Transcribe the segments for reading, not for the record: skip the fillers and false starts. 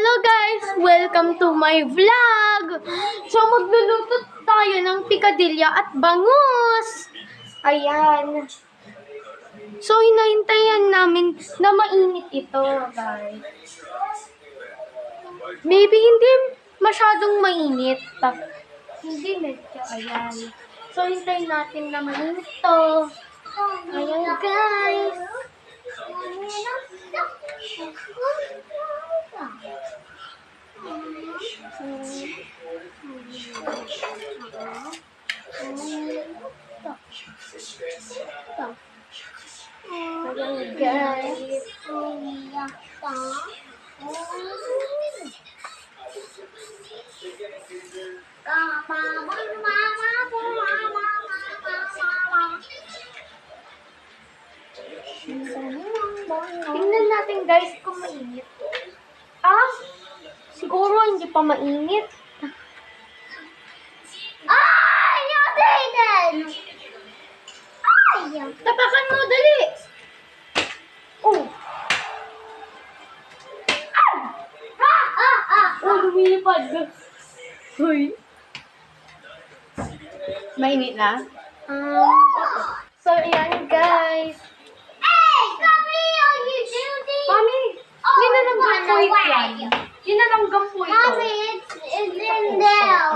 Hello guys! Welcome to my vlog! So magluluto tayo ng pikadilya at bangus! Ayan. So hinahintayan namin na mainit ito guys. Maybe hindi masyadong mainit. Hindi medyo, ayan. So hintayin natin na mainit ito. Ayan guys. Ayan guys. Tingnan natin guys kung mainit. Siguro hindi pa mainit. Ay! Yosin! Ay! Tapakan mo, dali! Oh! Lumilipad. Hoy. Mainit na? So, ayan guys. Mami, yun na lang gampoy yan. Yun na lang gampoy ito. Mommy, it's in there.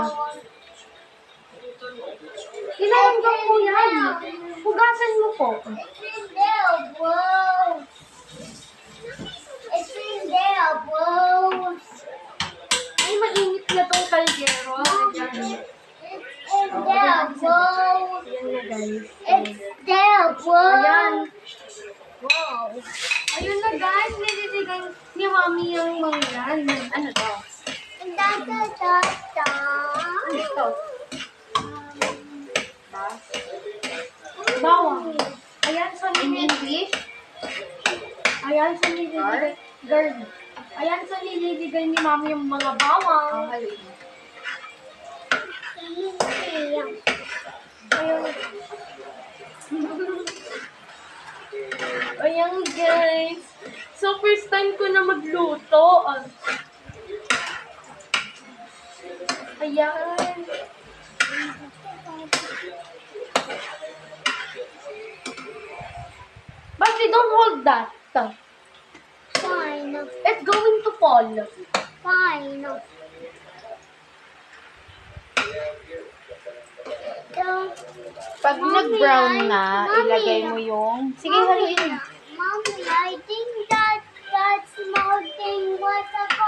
Yun na lang gampoy yan. Hugasan mo po. It's in there, bro. It's in there, bro. Ay, mainit na tong kaldero. It's in there, bro. Ayan na guys. It's there, bro. Ayan. Wow. Ayun na guys, nililigan ni Mami yung mga yan. Ano to? Ano to? Bawang. Ayan, so nililigan. Ayan, so nililigan. Garlic. Ayan, so nililigan ni Mami yung mga bawang. Ayun. Ayan guys. So first time ko na magluto. Ayan. Bakit don't hold that? Fine. It's going to fall. Fine. Pag Mommy, nag-brown na, Mommy. ilagay mo yung... Sige, haluin. Mommy, I think that small thing was a